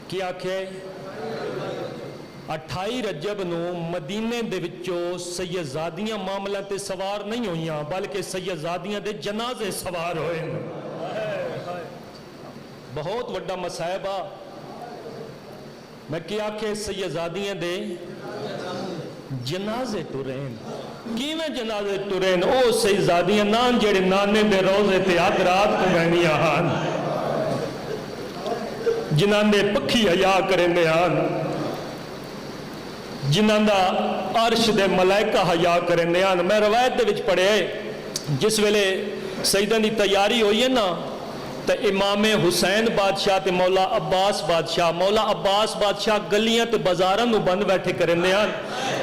کی آکھے 28 رجب نو مدینے دے وچوں سیدزادیاں معاملہ تے سوار نہیں ہوئیاں بلکہ سیدزادیاں دے جنازے سوار ہوئے بہت وڈا مسائبہ میں کیا کہ سیدزادیاں دے جنازے ٹرین کیویں جنازے ٹرین او سیدزادیاں نان جڑے نانے دے روزے تے آدھ رات کو بہنیاں ہان جنہاں نے پکھی حیا کرنے آن جنہاں دا عرش دے ملائکہ حیا کرنے آن میں روایت دے وچ پڑھے جس ویلے سیدہ دی تیاری ہوئی ہے نا تو امام حسین بادشاہ تے مولا عباس بادشاہ گلیاں تے بازاراں نو بند بیٹھے کرنے آن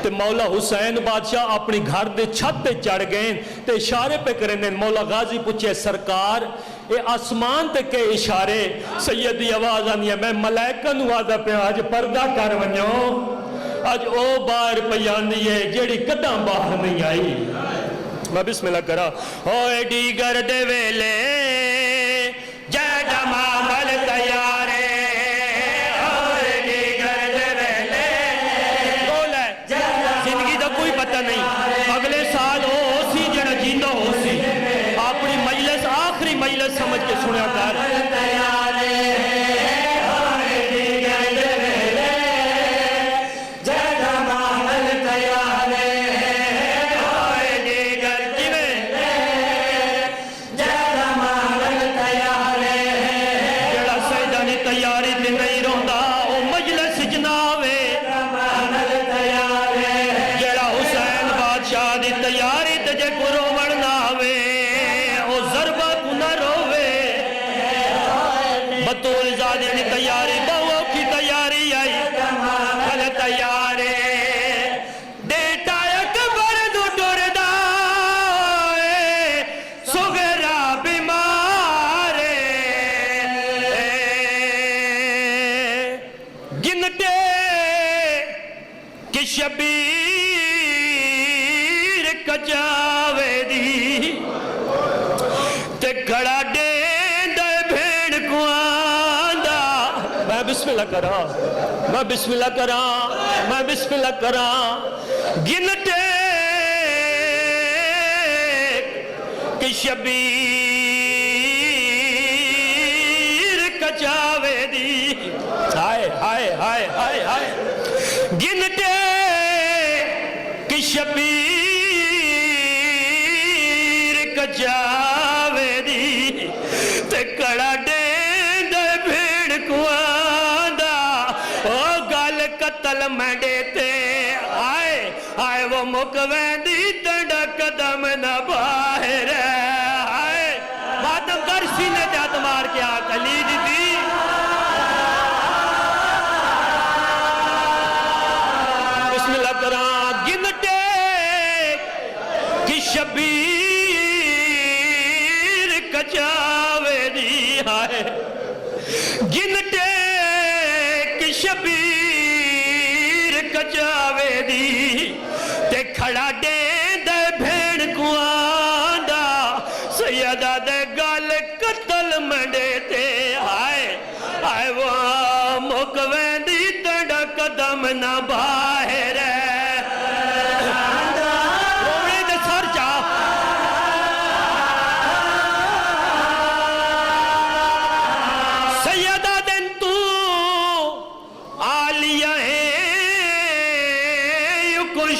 تے مولا حسین بادشاہ اپنی گھر دے چھت تے چڑھ گئے تے اشارے پہ کرنے مولا غازی پوچھے سرکار اے آسمان تے کے اشارے سیدی آواز آنی ہے میں ملائکہ نو آدھا پہ آج پردہ کر ونیوں آج او باہر پیانی ہے جیڑی کداں باہر نہیں آئی میں بسم اللہ کرا ہوئے دیگر دے ویلے جیڑا معامل تیارے ہوئے دیگر دے ویلے بول ہے زندگی دا کوئی پتہ نہیں اگلے سال ہو سی جڑا جیندہ ہو سی اپنی مجلس آخری مجلس سمجھ کے سنیا کر شبیر کچاوے دی تے کھڑا دین دے بھیڑ کو آندہ میں بسم اللہ کراں گنٹے کہ شبیر کچاوے دی ہائے گنٹے شبیر کچاوے دی تے کڑا دین دے بھیڑ کو آندہ او گل قتل مڈے تے آئے وہ مکوین دی ٹنڈا قدم نہ باہر آئے ماتم کر سینے جات مار کے آقلی دی بسم اللہ کران شبیر کچاوے دی آئے گنٹے کی شبیر کچاوے دی تے کھڑا دین دے بھیڑ کو آندہ سیدہ دے گال قتل منڈے تے آئے وہ مکوین دی ٹنڈا قدم نہ باہر ہے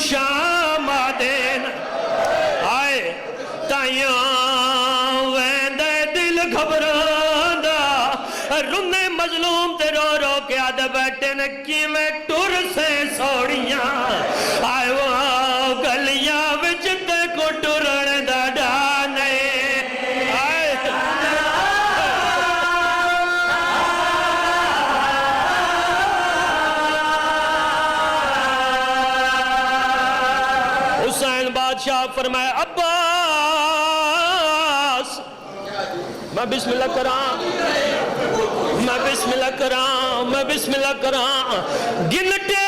شام آدین آئے تائیاں ویندے دل گھبراندہ رنے مظلوم تے رو رو کے آدھے بیٹھے نکی میں ٹور سے سوڑیاں آئے وہ گلیاں وچتے کو ٹورن دا ڈانے آئے حسین بادشاہ فرمائے عباس میں بسم اللہ کراں گنٹے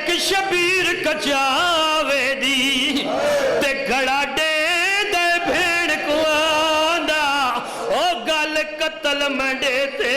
کہ شبیر کچاوے دی تے کھڑا دین دے بھیڑ کو آندہ او گل قتل منڈے تے